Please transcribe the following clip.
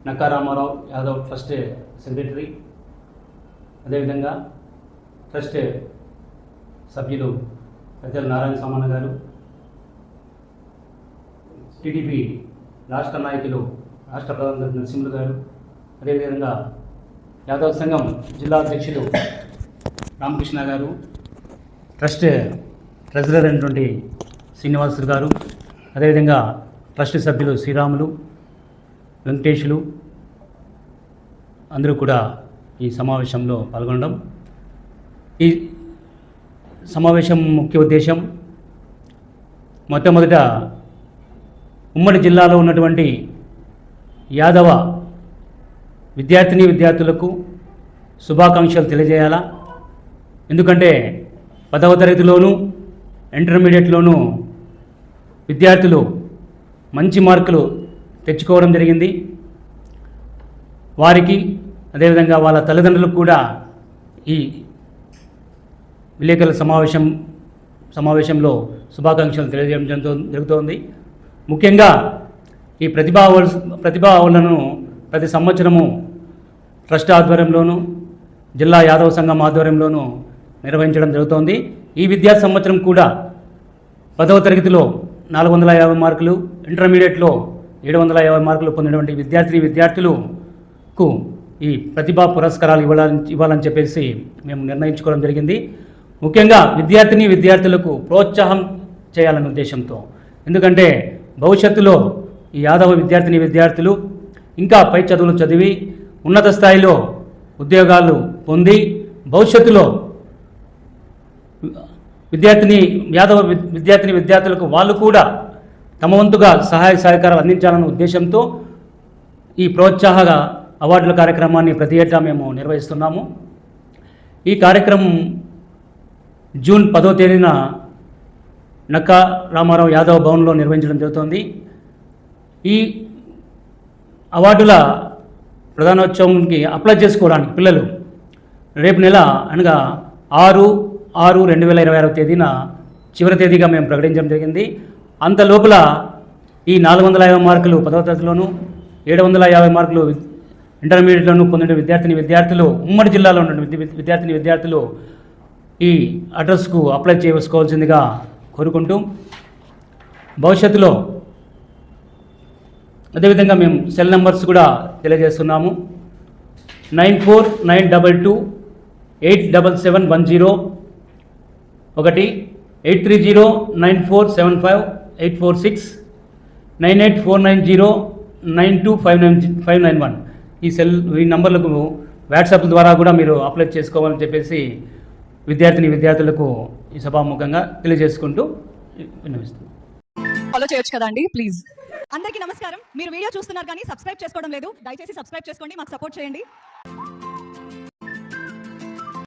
Nakka Ramarao Yadav trust secretary, అదేవిధంగా trust సభ్యులు పెద్దల నారాయణ సామాన గారు, టీడీపీ రాష్ట్ర నాయకులు రాష్ట్ర ప్రధాన నరసింహులు గారు, అదేవిధంగా యాదవ్ సంఘం జిల్లా అధ్యక్షులు రామకృష్ణ గారు, ట్రస్ట్ ట్రెజరర్ అయినటువంటి శ్రీనివాసులు గారు, అదేవిధంగా ట్రస్ట్ సభ్యులు శ్రీరాములు, వెంకటేశులు అందరూ కూడా ఈ సమావేశంలో పాల్గొనడం. ఈ సమావేశం ముఖ్య ఉద్దేశం మొట్టమొదట ఉమ్మడి జిల్లాలో ఉన్నటువంటి యాదవ విద్యార్థులకు శుభాకాంక్షలు తెలియజేయాలా. ఎందుకంటే 10వ తరగతిలోనూ ఇంటర్మీడియట్లోనూ విద్యార్థులు మంచి మార్కులు తెచ్చుకోవడం జరిగింది. వారికి అదేవిధంగా వాళ్ళ తల్లిదండ్రులకు కూడా ఈ విలేకరుల సమావేశంలో శుభాకాంక్షలు తెలియజేయడం జరుగుతోంది. ముఖ్యంగా ఈ ప్రతిభావులను ప్రతి సంవత్సరము ట్రస్ట్ ఆధ్వర్యంలోనూ జిల్లా యాదవ సంఘం ఆధ్వర్యంలోనూ నిర్వహించడం జరుగుతోంది. ఈ విద్యా సంవత్సరం కూడా 10వ తరగతిలో 450 మార్కులు, ఇంటర్మీడియట్లో 750 మార్కులు పొందినటువంటి విద్యార్థులకు ఈ ప్రతిభా పురస్కారాలు ఇవ్వాలని చెప్పేసి మేము నిర్ణయించుకోవడం జరిగింది. ముఖ్యంగా విద్యార్థులకు ప్రోత్సాహం చేయాలనే ఉద్దేశంతో. ఎందుకంటే భవిష్యత్తులో ఈ యాదవ విద్యార్థులు ఇంకా పై చదువులు చదివి ఉన్నత స్థాయిలో ఉద్యోగాలు పొంది భవిష్యత్తులో యాదవ విద్యార్థులకు వాళ్ళు కూడా తమ వంతుగా సహాయ సహకారాలు అందించాలన్న ఉద్దేశంతో ఈ ప్రోత్సాహ అవార్డుల కార్యక్రమాన్ని ప్రతి ఏటా మేము నిర్వహిస్తున్నాము. ఈ కార్యక్రమం జూన్ 10వ తేదీన నక్కా రామారావు యాదవ్ భవన్లో నిర్వహించడం జరుగుతోంది. ఈ అవార్డుల ప్రధానోత్సవంకి అప్లై చేసుకోవడానికి పిల్లలు రేపు నెల అనగా 6/6/2026 తేదీన చివరి తేదీగా మేము ప్రకటించడం జరిగింది. అంత లోపల ఈ 450 మార్కులు 10వ తరగతిలోను, 750 మార్కులు ఇంటర్మీడియట్లోనూ పొందిన విద్యార్థులు ఉమ్మడి జిల్లాలో ఉన్న విద్యార్థులు ఈ అడ్రస్కు అప్లై చేసుకోవాల్సిందిగా కోరుకుంటూ, భవిష్యత్తులో అదేవిధంగా మేము సెల్ నెంబర్స్ కూడా తెలియజేస్తున్నాము. 9492287710, 8309475846, 9849092591 ఈ నంబర్లకు వాట్సాప్ ద్వారా కూడా మీరు అప్లై చేసుకోవాలని చెప్పేసి విద్యార్థులకు ఈ సభాముఖంగా తెలియజేసుకుంటూ విన్నవిస్తున్నాం. ఫాలో చేయొచ్చు కదండి ప్లీజ్. అందరికీ నమస్కారం. మీరు వీడియో చూస్తున్నారు కానీ సబ్స్క్రైబ్ చేసుకోవడం లేదు. దయచేసి సబ్స్క్రైబ్ చేసుకోండి, మాకు సపోర్ట్ చేయండి.